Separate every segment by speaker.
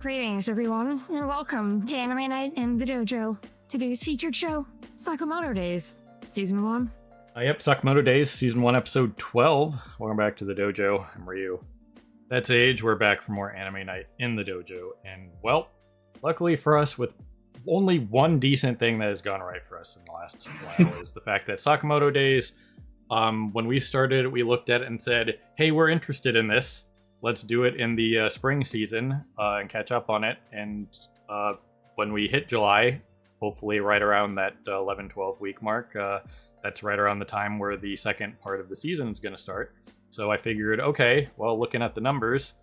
Speaker 1: Greetings, everyone, and welcome to Anime Night in the Dojo. Today's featured show, Sakamoto Days, Season 1.
Speaker 2: Yep, Sakamoto Days, Season 1, Episode 12. Welcome back to the dojo. I'm Ryu. That's Age. We're back for more Anime Night in the dojo. And, well, luckily for us, with only one decent thing that has gone right for us in the last while is the fact that Sakamoto Days, when we started, we looked at it and said, hey, we're interested in this. Let's do it in the spring season and catch up on it. And when we hit July, hopefully right around that 11-12 week mark, that's right around the time where the second part of the season is going to start. So I figured, okay, well, looking at the numbers,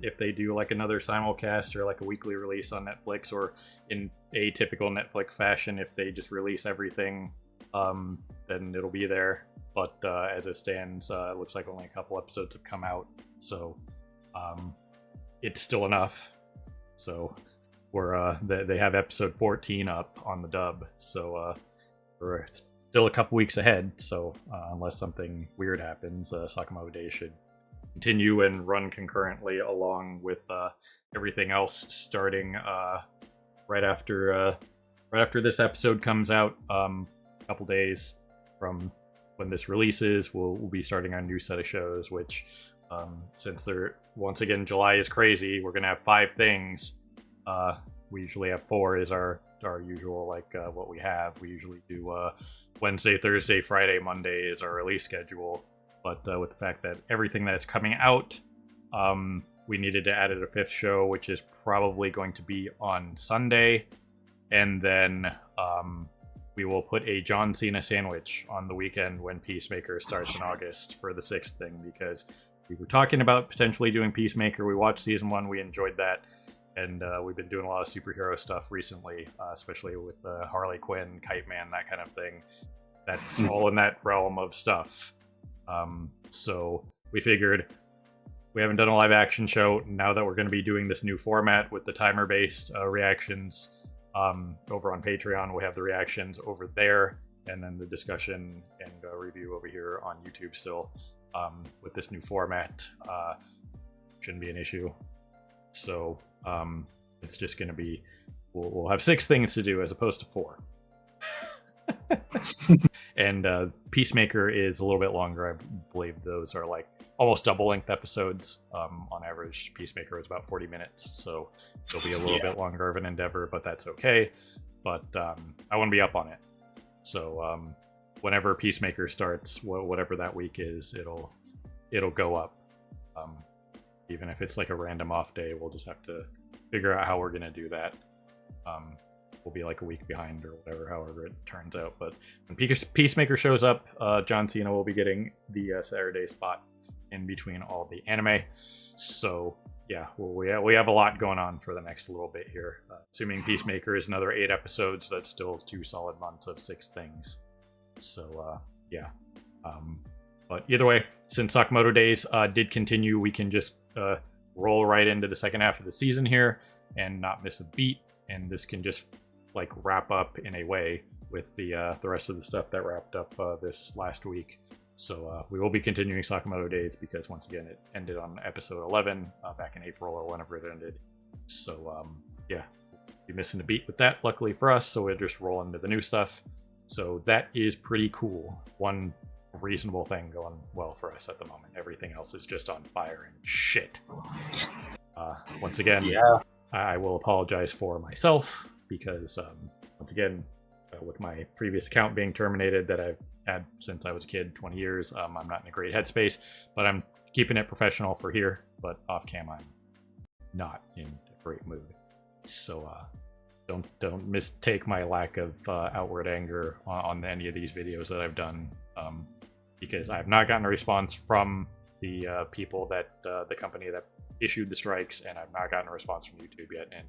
Speaker 2: if they do like another simulcast or like a weekly release on Netflix, or in a typical Netflix fashion, if they just release everything, then it'll be there. But as it stands, it looks like only a couple episodes have come out, so it's still enough. So they have episode 14 up on the dub, so we're still a couple weeks ahead. So unless something weird happens, Sakamoto Days should continue and run concurrently along with everything else, starting right after this episode comes out. A couple days from when this releases, we'll be starting our new set of shows, which since they're, once again, July is crazy, we're gonna have 5 things. We usually have 4 is our usual, like what we have. We usually do Wednesday, Thursday, Friday, Monday is our release schedule. But with the fact that everything that's coming out, we needed to add a 5th show, which is probably going to be on Sunday. And then we will put a John Cena sandwich on the weekend when Peacemaker starts in August for the 6th thing, because we were talking about potentially doing Peacemaker. We watched season 1, we enjoyed that, and we've been doing a lot of superhero stuff recently, especially with Harley Quinn, Kite Man, that kind of thing. That's all in that realm of stuff. So we figured, we haven't done a live action show. Now that we're going to be doing this new format with the timer-based reactions, over on Patreon, we have the reactions over there, and then the discussion and review over here on YouTube still. With this new format, shouldn't be an issue. So it's just going to be, we'll have 6 things to do as opposed to 4. And Peacemaker is a little bit longer. I believe those are like almost double length episodes. On average, Peacemaker is about 40 minutes, so it'll be a little bit longer of an endeavor, but that's okay. But I want to be up on it. So whenever Peacemaker starts, whatever that week is, it'll go up. Even if it's like a random off day, we'll just have to figure out how we're gonna do that. We'll be like a week behind or whatever, however it turns out. But when Peacemaker shows up, John Cena will be getting the Saturday spot in between all the anime. So yeah, we have a lot going on for the next little bit here. Assuming Peacemaker is another 8 episodes, that's still 2 solid months of 6 things. So yeah. But either way, since Sakamoto Days did continue, we can just roll right into the second half of the season here and not miss a beat. And this can just like wrap up in a way with the rest of the stuff that wrapped up this last week. So we will be continuing Sakamoto Days because, once again, it ended on episode 11 back in April or whenever it ended. So yeah, we'll be missing a beat with that, luckily for us. So we'll just roll into the new stuff. So that is pretty cool. One reasonable thing going well for us at the moment. Everything else is just on fire and shit. Once again, I will apologize for myself because, once again, with my previous account being terminated that I've had since I was a kid, 20 years, I'm not in a great headspace, but I'm keeping it professional for here. But off cam, I'm not in a great mood. So don't mistake my lack of outward anger on any of these videos that I've done, because I have not gotten a response from the people that the company that issued the strikes, and I've not gotten a response from YouTube yet. And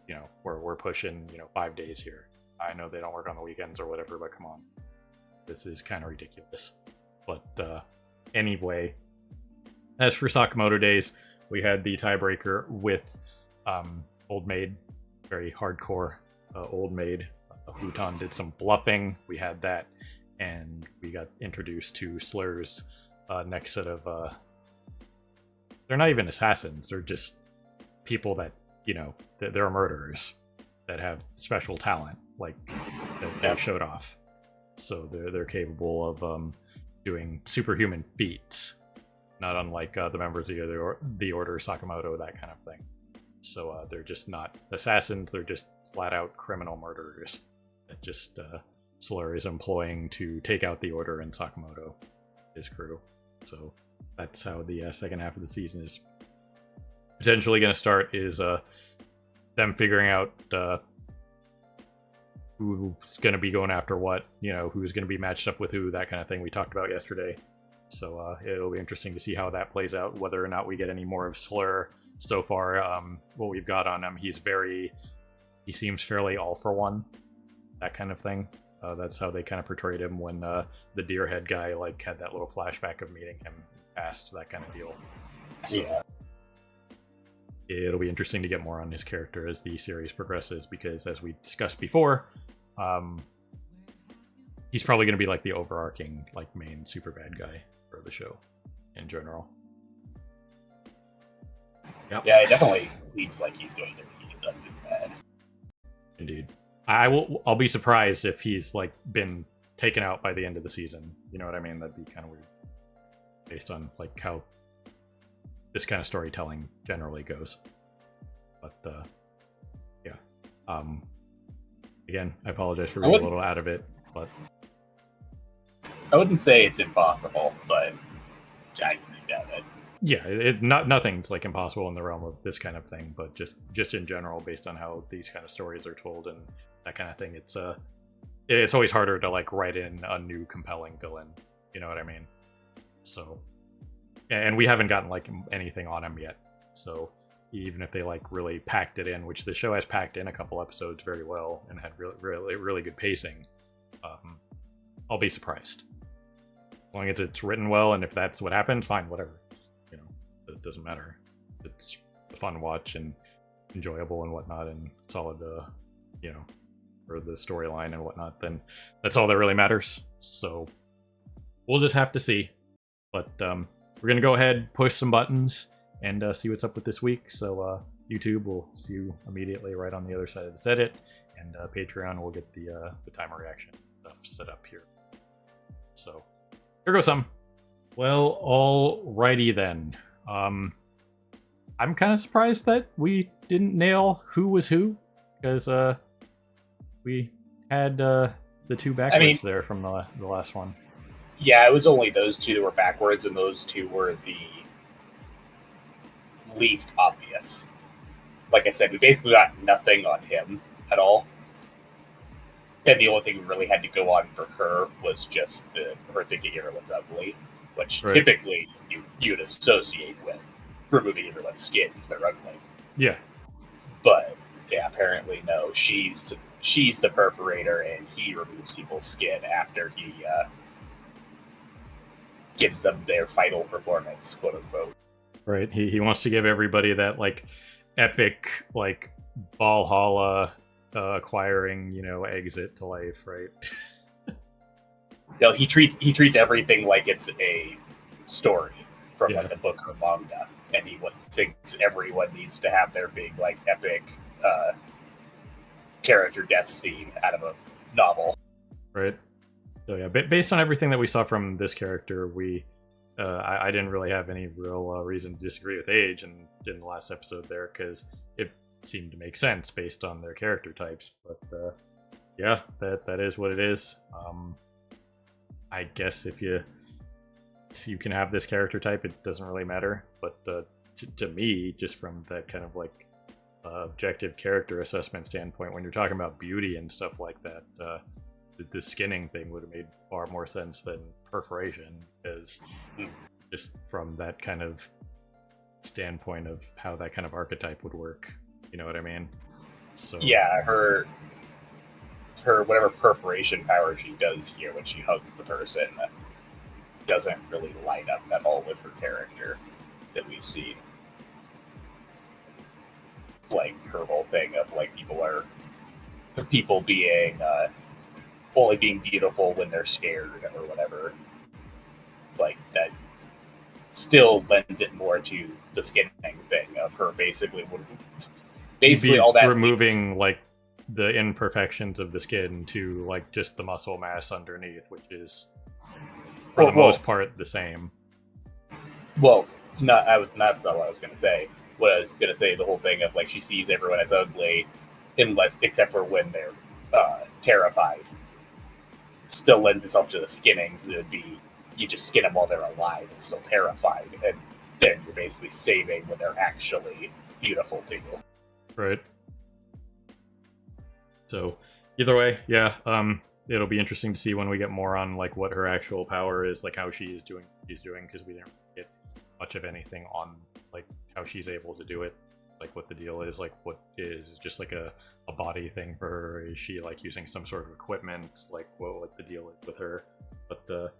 Speaker 2: you know, we're pushing 5 days here. I know they don't work on the weekends or whatever, but come on, this is kind of ridiculous. But anyway, as for Sakamoto Days, we had the tiebreaker with Old Maid, very hardcore Old Maid. Bhutan did some bluffing. We had that, and we got introduced to Slur's next set of they're not even assassins, they're just people that, that they're murderers that have special talent, like that they showed off. So they're capable of doing superhuman feats, not unlike the members of the Order Sakamoto, that kind of thing. So they're just not assassins; they're just flat out criminal murderers that just Slur is employing to take out the Order and Sakamoto, his crew. So that's how the second half of the season is potentially going to start. Is them figuring out who's going to be going after what, who's going to be matched up with who, that kind of thing we talked about yesterday. So it'll be interesting to see how that plays out, whether or not we get any more of Slur. So far, what we've got on him, he seems fairly all for one, that kind of thing. That's how they kind of portrayed him when the Deerhead guy had that little flashback of meeting him past, that kind of deal. So yeah. It'll be interesting to get more on his character as the series progresses, because as we discussed before, he's probably going to be the overarching main super bad guy for the show in general. Yep.
Speaker 3: Yeah, it definitely seems like he's going to be bad.
Speaker 2: Indeed. I'll be surprised if he's been taken out by the end of the season. You know what I mean? That'd be kind of weird, based on how this kind of storytelling generally goes. But yeah. Again, I apologize for being a little out of it, but
Speaker 3: I wouldn't say it's impossible, but I doubt it.
Speaker 2: Yeah, nothing's impossible in the realm of this kind of thing, but just in general, based on how these kind of stories are told and that kind of thing, it's always harder to write in a new compelling villain. You know what I mean? So, and we haven't gotten anything on him yet. So even if they really packed it in, which the show has packed in a couple episodes very well and had really good pacing, I'll be surprised. As long as it's written well, and if that's what happens, fine, whatever. It doesn't matter. It's a fun watch and enjoyable and whatnot, and solid, for the storyline and whatnot, then that's all that really matters. So we'll just have to see. But we're gonna go ahead, push some buttons, and see what's up with this week. So YouTube will see you immediately right on the other side of this edit, and Patreon will get the timer reaction stuff set up here. So here goes some. Well, alrighty then. I'm kind of surprised that we didn't nail who was who, because we had the two backwards there from the last one.
Speaker 3: Yeah, it was only those two that were backwards, and those two were the least obvious. Like I said, we basically got nothing on him at all. And the only thing we really had to go on for her was just her thinking everyone's ugly, which typically you'd associate with removing everyone's skin because they're ugly.
Speaker 2: Yeah.
Speaker 3: But yeah, apparently no. She's the perforator, and he removes people's skin after he gives them their final performance, quote unquote.
Speaker 2: Right. He wants to give everybody that epic Valhalla acquiring, exit to life, right?
Speaker 3: No, he treats everything like it's a story from a book or manga, and he thinks everyone needs to have their big epic character death scene out of a novel.
Speaker 2: Right. So yeah, based on everything that we saw from this character, I didn't really have any real reason to disagree with Age in the last episode there, because it seemed to make sense based on their character types. But yeah, that is what it is. I guess if you can have this character type, it doesn't really matter. But to me, just from that kind of objective character assessment standpoint, when you're talking about beauty and stuff like that, the skinning thing would have made far more sense than perforation, because just from that kind of standpoint of how that kind of archetype would work, you know what I mean? So
Speaker 3: yeah, her whatever perforation power she does here when she hugs the person doesn't really line up at all with her character that we've seen. Her whole thing of people being only being beautiful when they're scared or whatever. That still lends it more to the skinning thing of her basically
Speaker 2: You'd
Speaker 3: all that
Speaker 2: removing like the imperfections of the skin to like just the muscle mass underneath, which is for the most part the same.
Speaker 3: Well, not what I was going to say. What I was going to say, the whole thing of like she sees everyone as ugly, except for when they're terrified. Still lends itself to the skinning because it would be you just skin them while they're alive and still terrified, and then you're basically saving when they're actually beautiful to you.
Speaker 2: Right. So either way, yeah, it'll be interesting to see when we get more on like what her actual power is, like how she's doing, because we didn't get much of anything on like how she's able to do it, like what the deal is, like what is just like a body thing for her. Is she like using some sort of equipment, like what the deal is with her? But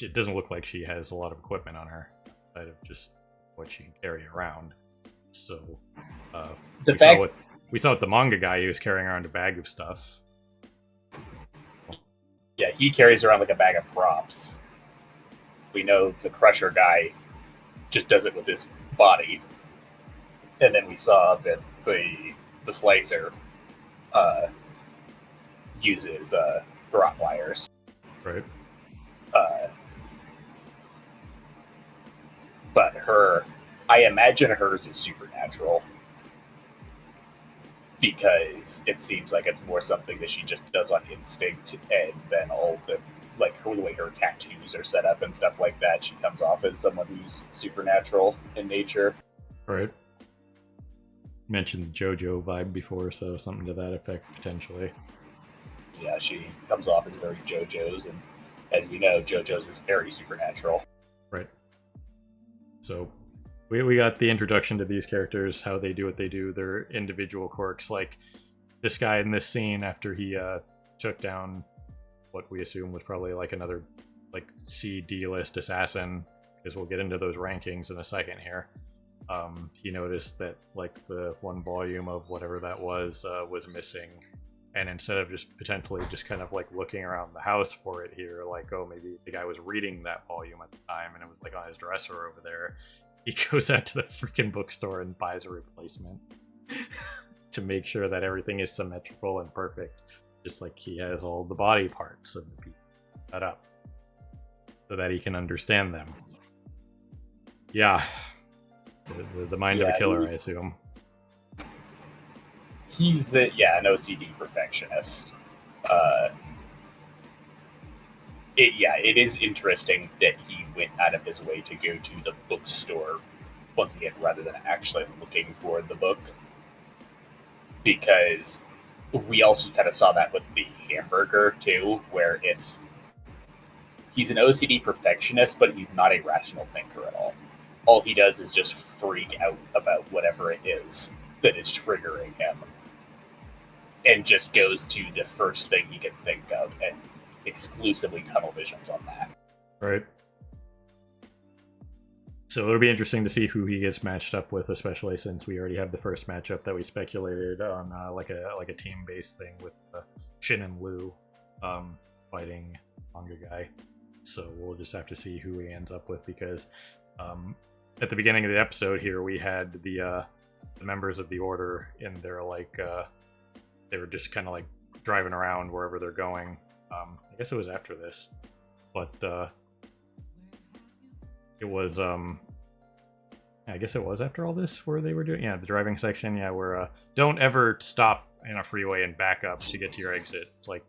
Speaker 2: it doesn't look like she has a lot of equipment on her outside of just what she can carry around. So we saw with the manga guy, he was carrying around a bag of stuff.
Speaker 3: Yeah, he carries around like a bag of props. We know the Crusher guy just does it with his body. And then we saw that the Slicer uses garrote wires.
Speaker 2: Right.
Speaker 3: But I imagine hers is supernatural. Because it seems like it's more something that she just does on instinct, and then all the the way her tattoos are set up and stuff like that, she comes off as someone who's supernatural in nature.
Speaker 2: Right. Mentioned the JoJo vibe before, so something to that effect potentially.
Speaker 3: Yeah, she comes off as very JoJo's, and as you know, JoJo's is very supernatural.
Speaker 2: Right. So we got the introduction to these characters, how they do what they do, their individual quirks. Like this guy in this scene, after he took down what we assume was probably like another like C-D list assassin, because we'll get into those rankings in a second here. He noticed that like the one volume of whatever that was missing, and instead of just potentially just kind of like looking around the house for it here, like, oh, maybe the guy was reading that volume at the time and it was like on his dresser over there, he goes out to the freaking bookstore and buys a replacement to make sure that everything is symmetrical and perfect, just like he has all the body parts of the people set up so that he can understand them. Yeah. The mind of a killer, I assume.
Speaker 3: He's an OCD perfectionist. It is interesting that he went out of his way to go to the bookstore once again rather than actually looking for the book, because we also kind of saw that with the hamburger too, where he's an OCD perfectionist, but he's not a rational thinker at all. All he does is just freak out about whatever it is that is triggering him, and just goes to the first thing he can think of and exclusively tunnel visions on that.
Speaker 2: Right. So it'll be interesting to see who he gets matched up with, especially since we already have the first matchup that we speculated on, like a team-based thing with Shin and Lu fighting manga guy. So we'll just have to see who he ends up with, because at the beginning of the episode here, we had the members of the Order in their they were just kind of like driving around wherever they're going. I guess it was after this, but it was I guess it was after all this where they were doing the driving section, where don't ever stop in a freeway and back up to get to your exit. It's like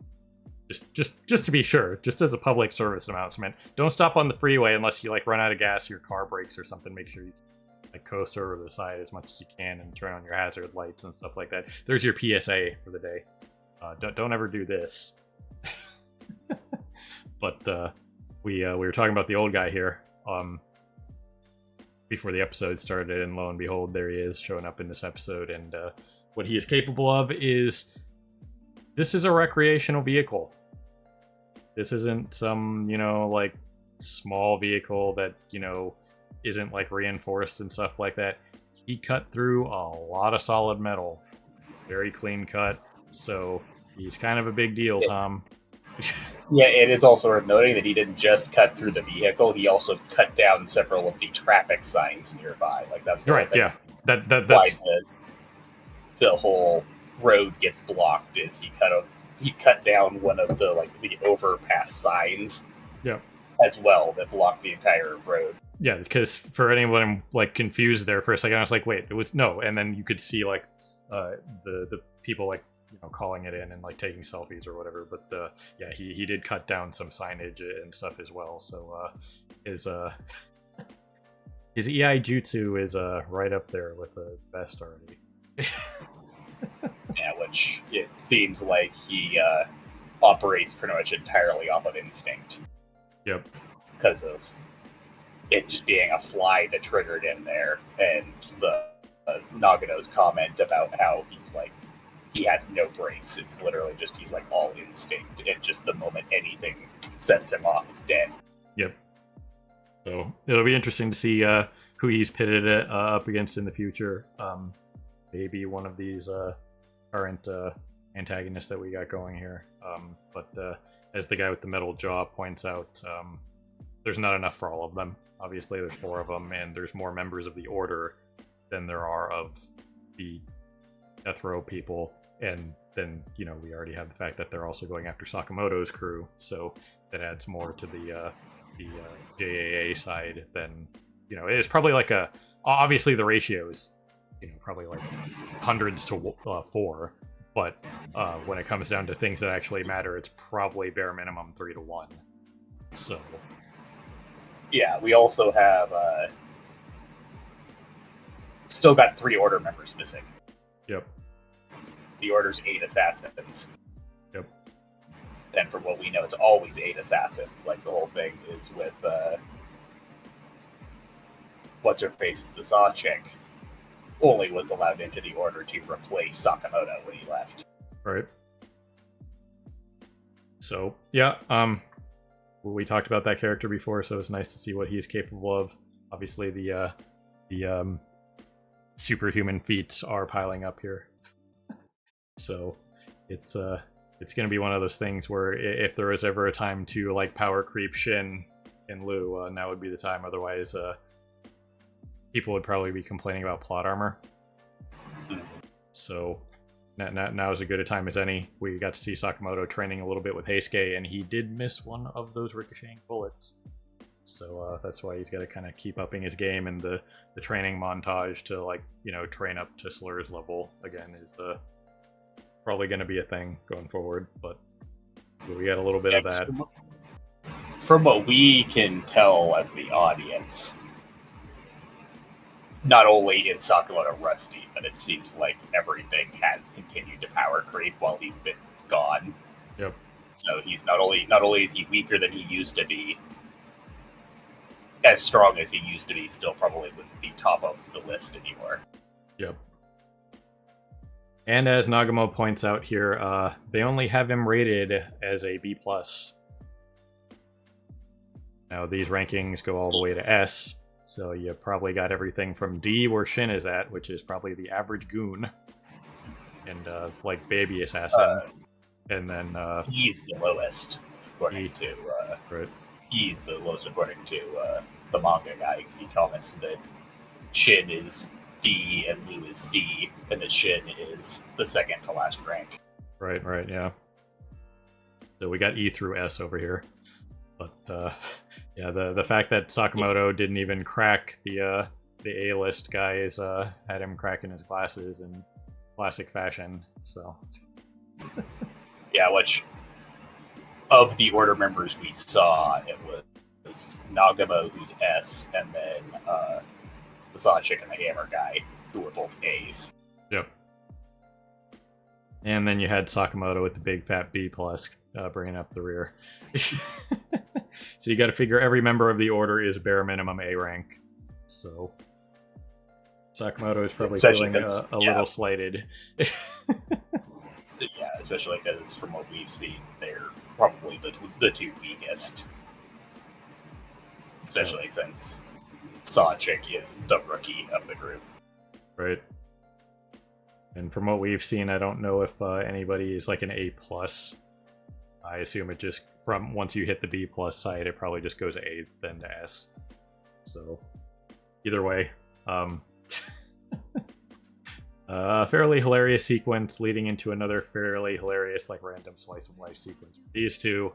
Speaker 2: just to be sure, just as a public service announcement, don't stop on the freeway unless you like run out of gas, your car breaks or something. Make sure you like coast over to the side as much as you can and turn on your hazard lights and stuff like that. There's your PSA for the day. Don't ever do this. But we were talking about the old guy here before the episode started, and lo and behold, there he is showing up in this episode. And what he is capable of is, this is a recreational vehicle. This isn't some, like small vehicle that, isn't like reinforced and stuff like that. He cut through a lot of solid metal. Very clean cut. So he's kind of a big deal, Tom.
Speaker 3: Yeah, it is also worth noting that he didn't just cut through the vehicle; he also cut down several of the traffic signs nearby. Like that's the
Speaker 2: Right,
Speaker 3: whole thing.
Speaker 2: yeah.
Speaker 3: Why
Speaker 2: That's
Speaker 3: the whole road gets blocked is he cut down one of the the overpass signs
Speaker 2: yeah.
Speaker 3: as well that blocked the entire road.
Speaker 2: Yeah, because for anyone like confused there for a second, I was like, wait, it was no, and then you could see like the people like calling it in and like taking selfies or whatever. But yeah, he did cut down some signage and stuff as well. So his his EI jutsu is right up there with the best already.
Speaker 3: Yeah, which it seems like he operates pretty much entirely off of instinct.
Speaker 2: Yep.
Speaker 3: Because of it just being a fly that triggered him there, and the Nagano's comment about how he has no brakes. It's literally just he's like all instinct, and just the moment anything sets him off, it's dead.
Speaker 2: Yep. So it'll be interesting to see who he's pitted up against in the future. Maybe one of these current antagonists that we got going here. But as the guy with the metal jaw points out, there's not enough for all of them. Obviously, there's 4 of them, and there's more members of the Order than there are of the Death Row people. And then, we already have the fact that they're also going after Sakamoto's crew, so that adds more to the JAA side than, it's probably like obviously the ratio is, probably like hundreds to 4, but when it comes down to things that actually matter, it's probably bare minimum 3 to 1. So...
Speaker 3: Yeah, we also have still got 3 Order members missing.
Speaker 2: Yep.
Speaker 3: The Order's 8 assassins.
Speaker 2: Yep.
Speaker 3: And from what we know, it's always 8 assassins. Like, the whole thing is with what's-her-face, the Saw chick, only was allowed into the Order to replace Sakamoto when he left.
Speaker 2: Right. So, yeah, we talked about that character before, so it's nice to see what he's capable of. Obviously, the superhuman feats are piling up here. So it's going to be one of those things where if there was ever a time to like power creep Shin and Lu, now would be the time. Otherwise, people would probably be complaining about plot armor. So now is as good a time as any. We got to see Sakamoto training a little bit with Heisuke, and he did miss one of those ricocheting bullets. So that's why he's got to kind of keep upping his game, and the training montage to train up to Slur's level again is probably going to be a thing going forward. But we got a little bit of that.
Speaker 3: From what we can tell as the audience, not only is Sakamoto rusty, but it seems like everything has continued to power creep while he's been gone.
Speaker 2: Yep.
Speaker 3: So he's not only is he weaker than he used to be, as strong as he used to be, still probably wouldn't be top of the list anymore.
Speaker 2: Yep. And as Nagamo points out here, they only have him rated as a B+. Now these rankings go all the way to S, so you probably got everything from D, where Shin is at, which is probably the average goon, and like baby assassin, and then
Speaker 3: he's the lowest according to
Speaker 2: right.
Speaker 3: He's the lowest according to the manga guy, because he comments that Shin is D and Lu is C, and that Shin is the second to last rank.
Speaker 2: Right, yeah. So we got E through S over here. But yeah, the fact that Sakamoto didn't even crack the A-list guys had him cracking his glasses in classic fashion. So
Speaker 3: yeah, which of the Order members we saw, it was Nagamo, who's S, and then the Saw chick and the Hammer guy, who were both A's.
Speaker 2: Yep. And then you had Sakamoto with the big fat B+, bringing up the rear. So you got to figure every member of the Order is bare minimum A rank. So Sakamoto is probably feeling a little slighted.
Speaker 3: Yeah, especially because from what we've seen, they're probably the 2 weakest. Especially since Saw chick is the rookie of the group.
Speaker 2: Right. And from what we've seen, I don't know if anybody is like an A+. I assume it just, from once you hit the B+ site, it probably just goes to A, then to S. So, either way, fairly hilarious sequence leading into another fairly hilarious, like, random slice of life sequence. These two,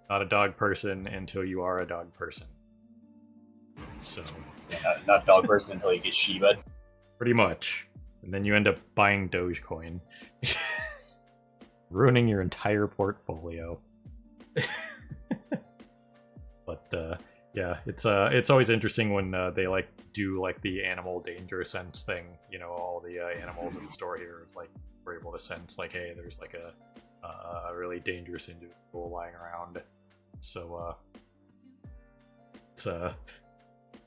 Speaker 2: not a dog person until you are a dog person. So,
Speaker 3: not dog person until you get Shiba.
Speaker 2: pretty much. And then you end up buying Dogecoin. Ruining your entire portfolio. But yeah, it's always interesting when they like do like the animal danger sense thing. You know, all the animals in the store here like we're able to sense like, hey, there's like a really dangerous individual lying around. So it's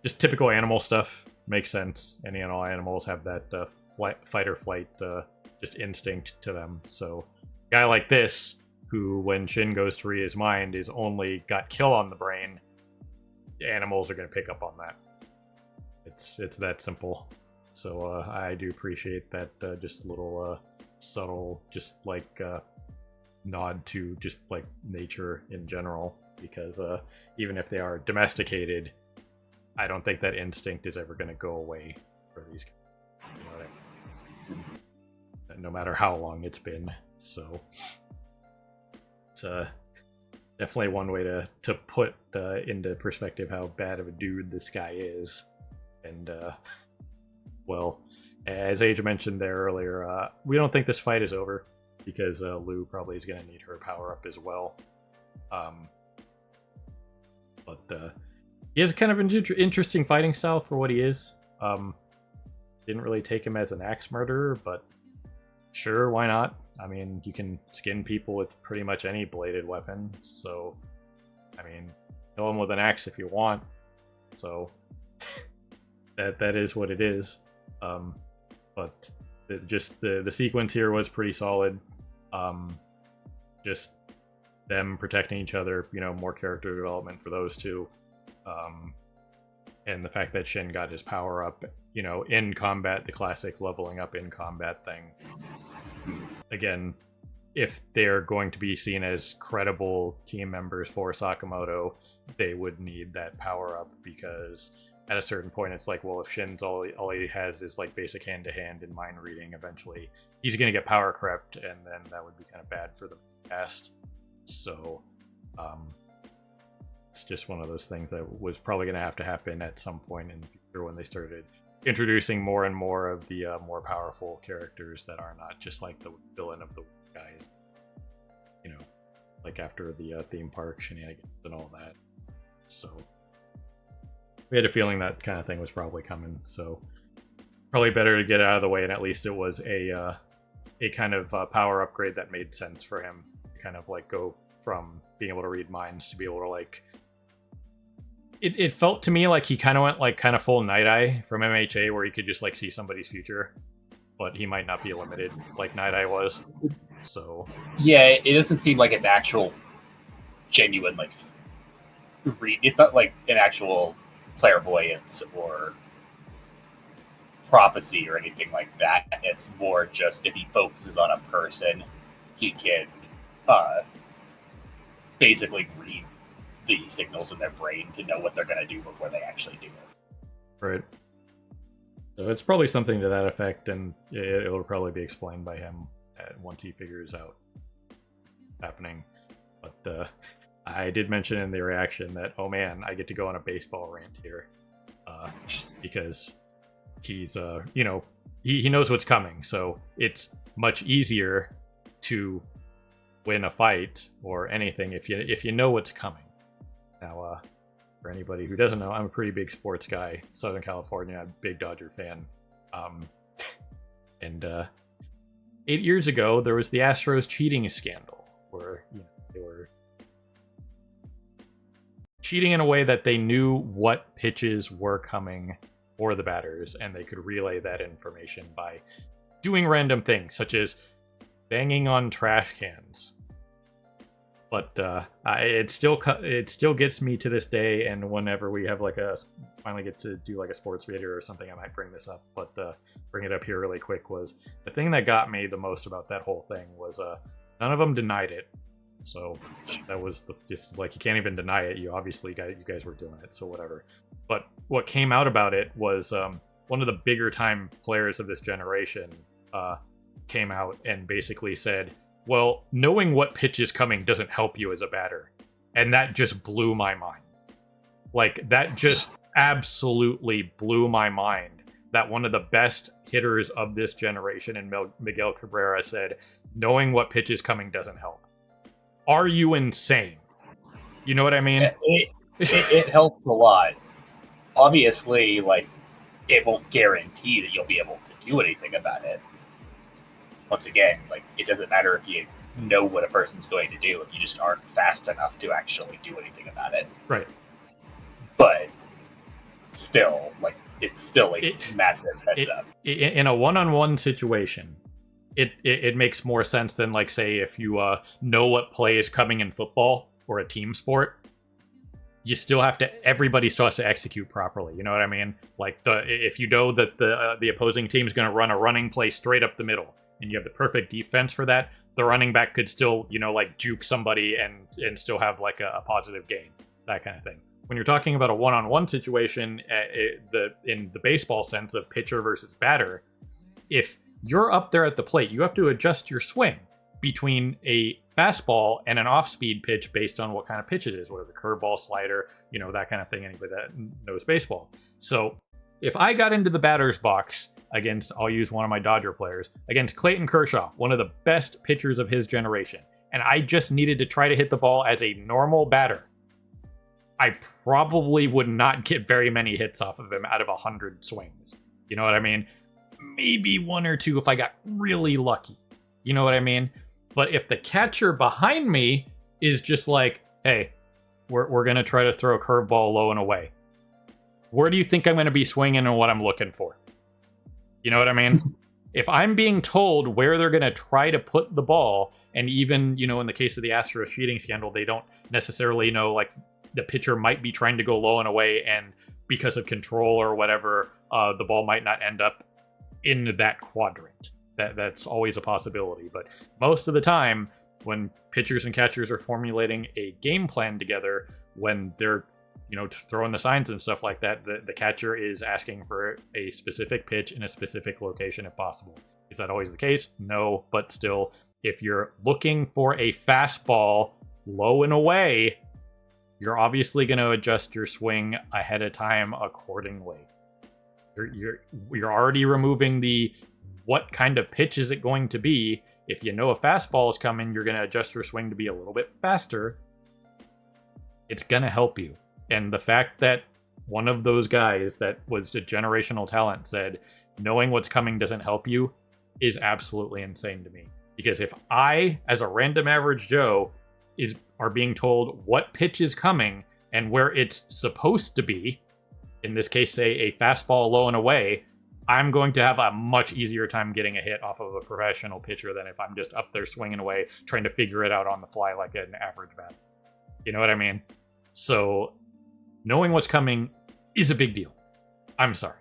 Speaker 2: just typical animal stuff. Makes sense. Any animals have that fight or flight just instinct to them. So a guy like this, who when Shin goes to read his mind is only got kill on the brain, animals are going to pick up on that. It's that simple. So I do appreciate that just a little subtle, just like nod to just like nature in general, because even if they are domesticated, I don't think that instinct is ever going to go away for these guys. You know what I mean? No matter how long it's been. So it's definitely one way to put into perspective how bad of a dude this guy is. And well, as Age mentioned there earlier, we don't think this fight is over, because Lou probably is going to need her power up as well. But he has kind of an interesting fighting style for what he is. Didn't really take him as an axe murderer, but sure, why not? I mean, you can skin people with pretty much any bladed weapon, so I mean, kill him with an axe if you want. So that is what it is. But the sequence here was pretty solid. Just them protecting each other, you know, more character development for those two. And the fact that Shin got his power up, you know, in combat, the classic leveling up in combat thing. Again, if they're going to be seen as credible team members for Sakamoto, they would need that power up, because at a certain point it's like, well, if Shin's all he has is like basic hand-to-hand and mind reading, eventually he's going to get power crept, and then that would be kind of bad for the cast. So it's just one of those things that was probably going to have to happen at some point in the future when they started introducing more and more of the more powerful characters that are not just like the villain of the guys, you know, like after the theme park shenanigans and all that. So we had a feeling that kind of thing was probably coming, so probably better to get it out of the way, and at least it was a kind of power upgrade that made sense for him to kind of like go from being able to read minds to be able to like it felt to me like he kind of went like kind of full Night Eye from MHA, where he could just like see somebody's future, but he might not be limited like Night Eye was. So
Speaker 3: yeah, it doesn't seem like it's actual genuine like it's not like an actual clairvoyance or prophecy or anything like that. It's more just if he focuses on a person, he can basically read the signals in their brain to know what they're going to do before they actually do it.
Speaker 2: Right. So it's probably something to that effect, and it'll probably be explained by him once he figures out happening. But I did mention in the reaction that, oh man, I get to go on a baseball rant here, because he's you know, he knows what's coming, so it's much easier to win a fight or anything if you know what's coming. Now, for anybody who doesn't know, I'm a pretty big sports guy. Southern California, I'm a big Dodger fan. And 8 years ago, there was the Astros cheating scandal, where they were cheating in a way that they knew what pitches were coming for the batters, and they could relay that information by doing random things, such as banging on trash cans. But it still gets me to this day, and whenever we have like finally get to do like a sports video or something, I might bring this up. But bring it up here really quick was the thing that got me the most about that whole thing was none of them denied it. So that was just like, you can't even deny it. You guys were doing it, so whatever. But what came out about it was one of the bigger time players of this generation came out and basically said, well, knowing what pitch is coming doesn't help you as a batter. And that just blew my mind. Like, that just absolutely blew my mind, that one of the best hitters of this generation in Miguel Cabrera said, knowing what pitch is coming doesn't help. Are you insane? You know what I mean?
Speaker 3: It helps a lot. Obviously, like, it won't guarantee that you'll be able to do anything about it. Once again, like, it doesn't matter if you know what a person's going to do if you just aren't fast enough to actually do anything about it.
Speaker 2: Right.
Speaker 3: But still, like, it's still a massive heads up.
Speaker 2: In a one-on-one situation, it makes more sense than, like, say, if you know what play is coming in football or a team sport. You still have to. Everybody still has to execute properly. You know what I mean? Like, if you know that the opposing team is going to run a running play straight up the middle, and you have the perfect defense for that, the running back could still, like, juke somebody and still have, like, a positive gain, that kind of thing. When you're talking about a one-on-one situation, in the baseball sense of pitcher versus batter, if you're up there at the plate, you have to adjust your swing between a fastball and an off-speed pitch based on what kind of pitch it is, whether the curveball, slider, that kind of thing, anybody that knows baseball. So if I got into the batter's box against, I'll use one of my Dodger players, against Clayton Kershaw, one of the best pitchers of his generation, and I just needed to try to hit the ball as a normal batter, I probably would not get very many hits off of him out of 100 swings. You know what I mean? Maybe one or two if I got really lucky. You know what I mean? But if the catcher behind me is just like, hey, we're going to try to throw a curveball low and away, where do you think I'm going to be swinging and what I'm looking for? You know what I mean? If I'm being told where they're going to try to put the ball, and even, in the case of the Astros cheating scandal, they don't necessarily know, like, the pitcher might be trying to go low and away, and because of control or whatever, the ball might not end up in that quadrant. That's always a possibility. But most of the time, when pitchers and catchers are formulating a game plan together, when they're throwing the signs and stuff like that, the catcher is asking for a specific pitch in a specific location if possible. Is that always the case? No, but still, if you're looking for a fastball low and away, you're obviously going to adjust your swing ahead of time accordingly. You're already removing the what kind of pitch is it going to be. If you know a fastball is coming, you're going to adjust your swing to be a little bit faster. It's going to help you. And the fact that one of those guys that was a generational talent said, knowing what's coming doesn't help you, is absolutely insane to me. Because if I, as a random average Joe, are being told what pitch is coming and where it's supposed to be, in this case, say a fastball low and away, I'm going to have a much easier time getting a hit off of a professional pitcher than if I'm just up there swinging away, trying to figure it out on the fly like an average batter. You know what I mean? So knowing what's coming is a big deal. I'm sorry.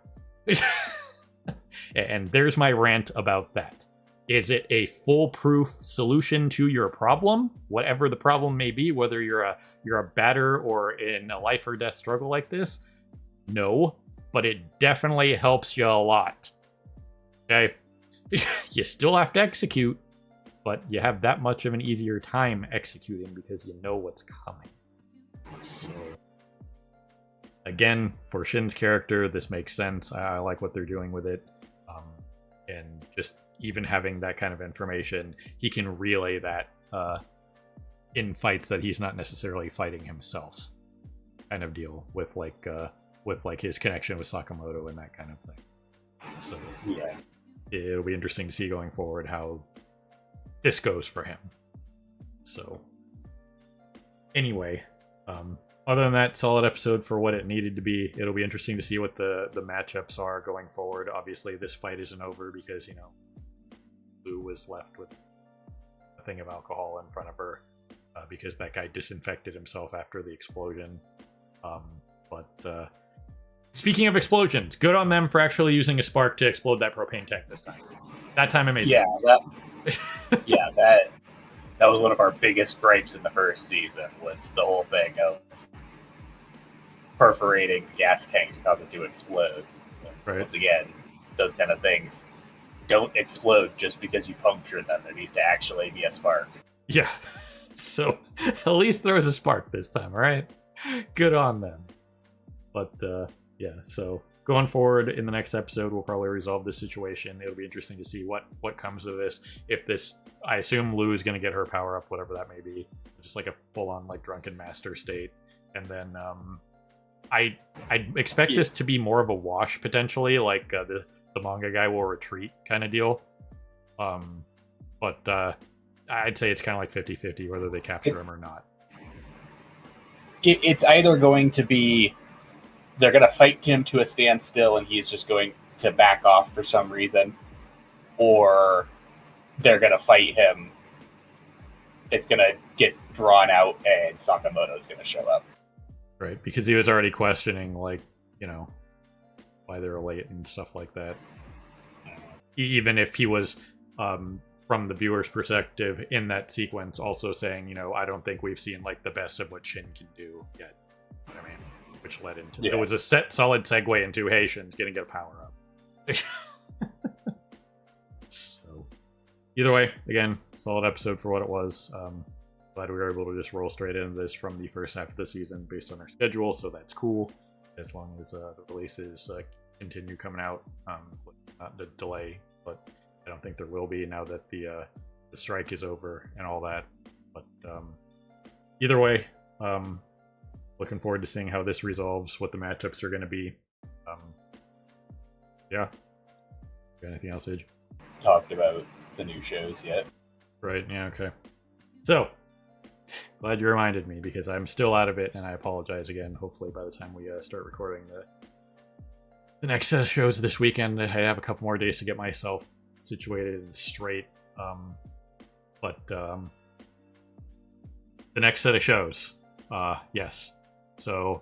Speaker 2: And there's my rant about that. Is it a foolproof solution to your problem? Whatever the problem may be, whether you're a batter or in a life or death struggle like this? No, but it definitely helps you a lot. Okay? You still have to execute, but you have that much of an easier time executing because you know what's coming. So, again, for Shin's character, this makes sense. I like what they're doing with it. And just even having that kind of information, he can relay that in fights that he's not necessarily fighting himself, kind of deal with like his connection with Sakamoto and that kind of thing. So yeah, it'll be interesting to see going forward how this goes for him. So anyway, other than that, solid episode for what it needed to be. It'll be interesting to see what the matchups are going forward. Obviously, this fight isn't over because, Lou was left with a thing of alcohol in front of her because that guy disinfected himself after the explosion. But speaking of explosions, good on them for actually using a spark to explode that propane tank this time. That time it made sense.
Speaker 3: That was one of our biggest gripes in the first season, was the whole thing of perforating the gas tank to cause it to explode.
Speaker 2: Right.
Speaker 3: Once again, those kind of things don't explode just because you puncture them. There needs to actually be a spark.
Speaker 2: Yeah. So at least there was a spark this time, all right? Good on them. But yeah, so going forward in the next episode, we'll probably resolve this situation. It'll be interesting to see what comes of this. If this, I assume Lou is going to get her power up, whatever that may be, just like a full-on like drunken master state. And then I expect this to be more of a wash potentially, like the manga guy will retreat kind of deal. But I'd say it's kind of like 50-50 whether they capture him or not.
Speaker 3: It's either going to be they're going to fight him to a standstill and he's just going to back off for some reason, or they're going to fight him. It's going to get drawn out and Sakamoto is going to show up.
Speaker 2: Right, because he was already questioning, like, you know, why they were late and stuff like that. Even if he was, from the viewer's perspective, in that sequence, also saying, you know, I don't think we've seen, like, the best of what Shin can do yet. I mean, which led into... Yeah. It was a solid segue into, hey, Shin's gonna get a power-up. So, either way, again, solid episode for what it was. Glad we were able to just roll straight into this from the first half of the season based on our schedule, so that's cool. As long as the releases continue coming out, not the delay, but I don't think there will be now that the strike is over and all that. But either way, looking forward to seeing how this resolves, what the matchups are going to be. Yeah. Got anything else, Age?
Speaker 3: Talked about the new shows yet? Right.
Speaker 2: Yeah. Okay. So. Glad you reminded me, because I'm still out of it, and I apologize again. Hopefully by the time we start recording the next set of shows this weekend, I have a couple more days to get myself situated and straight. But the next set of shows, yes. So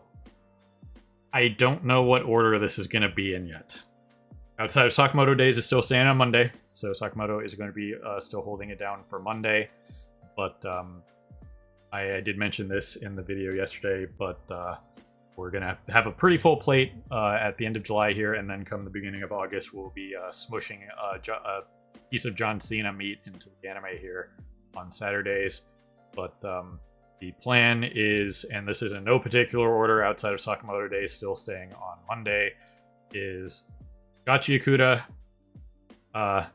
Speaker 2: I don't know what order this is going to be in yet. Outside of Sakamoto Days is still staying on Monday, so Sakamoto is going to be still holding it down for Monday. But I did mention this in the video yesterday, but we're going to have a pretty full plate at the end of July here, and then come the beginning of August, we'll be smushing a piece of John Cena meat into the anime here on Saturdays. But the plan is, and this is in no particular order outside of Sakamoto Days, still staying on Monday, is Gachi Yakuda,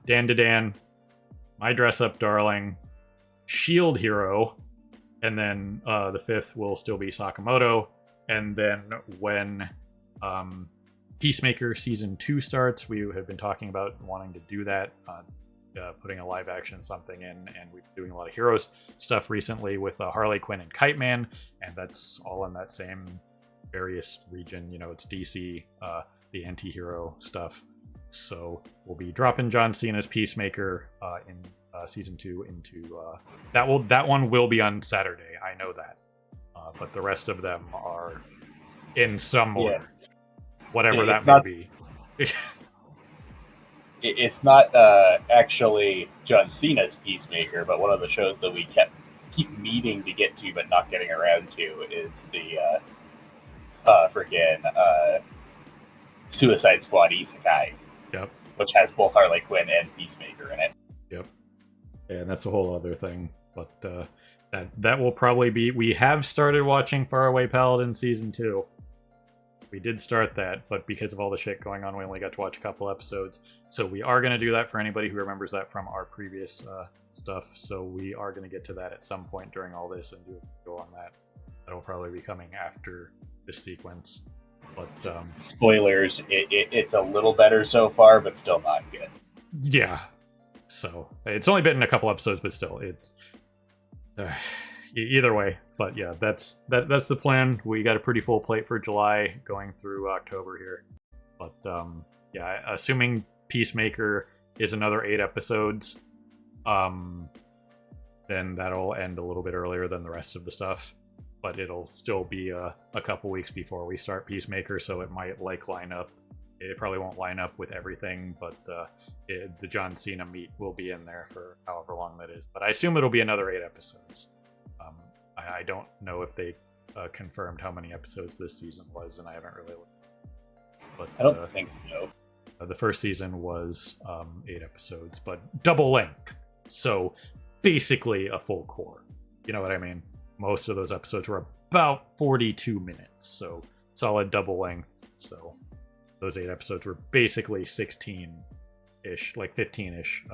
Speaker 2: Dan to Dan, My Dress Up Darling, Shield Hero, and then the fifth will still be Sakamoto. And then when Peacemaker Season 2 starts, we have been talking about wanting to do that, putting a live action something in, and we've been doing a lot of Heroes stuff recently with Harley Quinn and Kite Man, and that's all in that same various region. You know, it's DC, the anti-hero stuff. So we'll be dropping John Cena's Peacemaker in Season 2 into... that one will be on Saturday, I know that. But the rest of them are in some order. Whatever that may be.
Speaker 3: It's not actually John Cena's Peacemaker, but one of the shows that we keep meaning to get to but not getting around to is the Suicide Squad Isekai.
Speaker 2: Yep.
Speaker 3: Which has both Harley Quinn and Peacemaker in it.
Speaker 2: Yep. And that's a whole other thing. But that will probably be... We have started watching Faraway Paladin Season 2. We did start that, but because of all the shit going on, we only got to watch a couple episodes. So we are going to do that for anybody who remembers that from our previous stuff. So we are going to get to that at some point during all this and go on that. That'll probably be coming after this sequence. But
Speaker 3: spoilers, it's a little better so far, but still not good.
Speaker 2: Yeah. So it's only been a couple episodes, but still, it's either way. But yeah, that's the plan. We got a pretty full plate for July going through October here. But yeah, assuming Peacemaker is another 8 episodes, then that'll end a little bit earlier than the rest of the stuff. But it'll still be a couple weeks before we start Peacemaker, so it might line up It probably won't line up with everything, but the John Cena meet will be in there for however long that is. But I assume it'll be another 8 episodes. I don't know if they confirmed how many episodes this season was, and I haven't really looked. But
Speaker 3: I don't think so.
Speaker 2: The first season was 8 episodes, but double length. So basically a full core. You know what I mean? Most of those episodes were about 42 minutes. So solid double length. So those 8 episodes were basically 16-ish, like 15-ish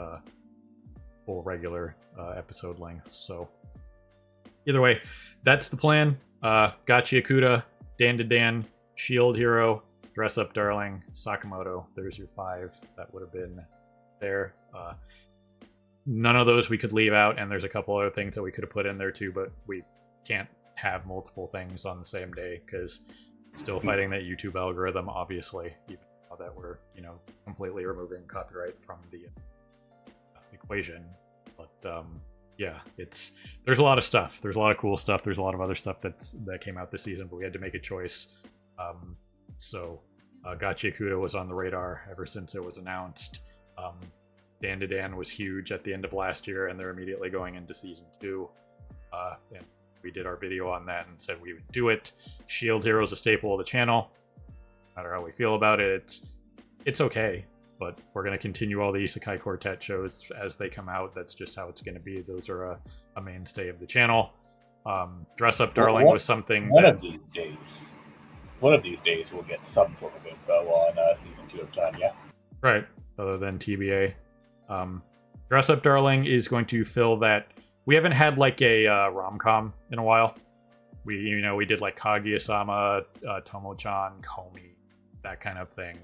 Speaker 2: full regular episode lengths. So either way, that's the plan. Gotcha Yakuta, Dan to Dan, Shield Hero, Dress Up Darling, Sakamoto. There's your 5 that would have been there. None of those we could leave out, and there's a couple other things that we could have put in there too, but we can't have multiple things on the same day because still fighting that YouTube algorithm, obviously, even now that we're, completely removing copyright from the equation. But yeah, there's a lot of stuff. There's a lot of cool stuff. There's a lot of other stuff that came out this season, but we had to make a choice. So Gotcha Yakuta was on the radar ever since it was announced. Dan to Dan was huge at the end of last year, and they're immediately going into season 2. And we did our video on that and said we would do it. Shield Hero is a staple of the channel. No matter how we feel about it, it's okay. But we're going to continue all the Isekai Quartet shows as they come out. That's just how it's going to be. Those are a mainstay of the channel. Dress Up Darling was something
Speaker 3: one of these days we'll get some form of info on season 2 of Tanya.
Speaker 2: Right, other than TBA. Dress Up Darling is going to fill that. We haven't had like a rom-com in a while. We did like Kaguya-sama, Tomo-chan, Komi, that kind of thing.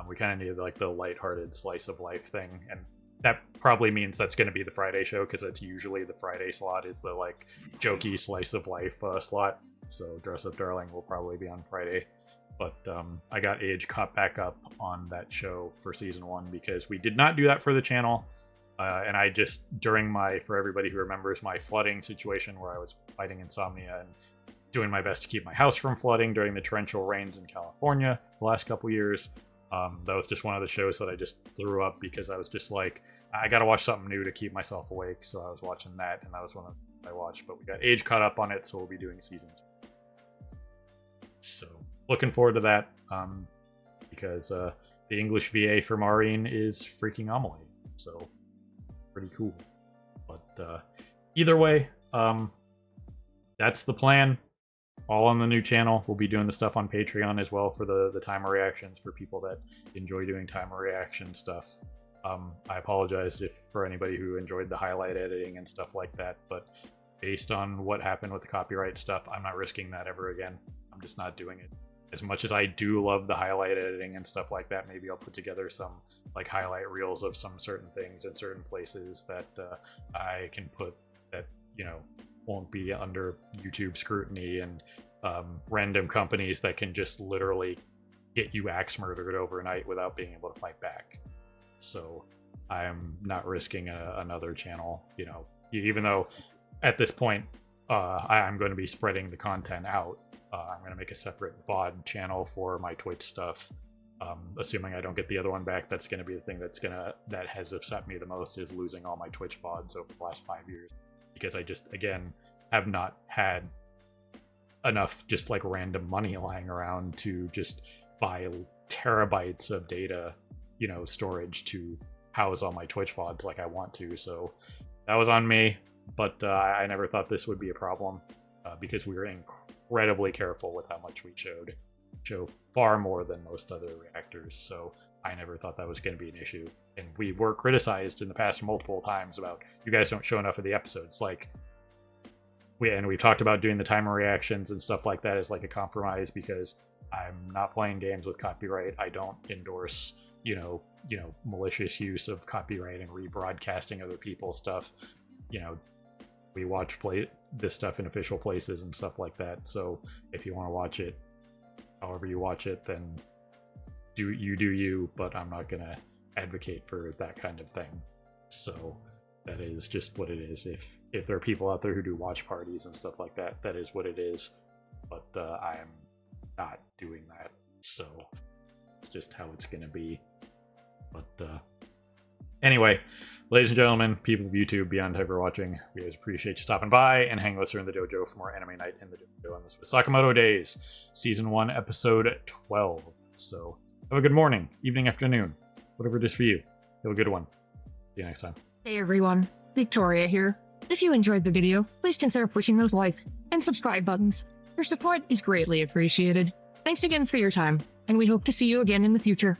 Speaker 2: We kind of needed like the lighthearted slice of life thing, and that probably means that's going to be the Friday show because that's usually the Friday slot is the like jokey slice of life slot. So Dress Up Darling will probably be on Friday. But I got Age caught back up on that show for season 1 because we did not do that for the channel. And I just, for everybody who remembers my flooding situation where I was fighting insomnia and doing my best to keep my house from flooding during the torrential rains in California the last couple years. That was just one of the shows that I just threw up because I was just like, I gotta watch something new to keep myself awake. So I was watching that, and that was one of I watched. But we got Age caught up on it, so we'll be doing season 2. So looking forward to that because the English VA for Maureen is freaking Amelie. So pretty cool. But either way, that's the plan. All on the new channel. We'll be doing the stuff on Patreon as well for the timer reactions for people that enjoy doing timer reaction stuff. I apologize for anybody who enjoyed the highlight editing and stuff like that, but based on what happened with the copyright stuff, I'm not risking that ever again. I'm just not doing it. As much as I do love the highlight editing and stuff like that, maybe I'll put together some like highlight reels of some certain things in certain places that I can put that, won't be under YouTube scrutiny and random companies that can just literally get you axe murdered overnight without being able to fight back. So I'm not risking another channel, even though at this point I'm going to be spreading the content out. I'm going to make a separate VOD channel for my Twitch stuff. Assuming I don't get the other one back, that's going to be the thing that has upset me the most is losing all my Twitch VODs over the last 5 years. Because I just, again, have not had enough just like random money lying around to just buy terabytes of data, storage to house all my Twitch VODs like I want to. So that was on me, but I never thought this would be a problem because we were incredibly careful with how much we show far more than most other reactors. So I never thought that was going to be an issue. And we were criticized in the past multiple times about you guys don't show enough of the episodes. Like we've talked about doing the timer reactions and stuff like that as like a compromise because I'm not playing games with copyright. I don't endorse, malicious use of copyright and rebroadcasting other people's stuff. We watch this stuff in official places and stuff like that. So if you want to watch it, however you watch it, then do you, but I'm not going to advocate for that kind of thing. So that is just what it is. If there are people out there who do watch parties and stuff like that, that is what it is. But I am not doing that. So It's just how it's going to be. But anyway, ladies and gentlemen, people of YouTube, beyond time for watching, we always appreciate you stopping by and hanging with us here in the dojo for more Anime Night in the dojo. And this was Sakamoto Days, Season 1, Episode 12. So have a good morning, evening, afternoon, whatever it is for you. Have a good one. See you next time.
Speaker 1: Hey everyone, Victoria here. If you enjoyed the video, please consider pushing those like and subscribe buttons. Your support is greatly appreciated. Thanks again for your time, and we hope to see you again in the future.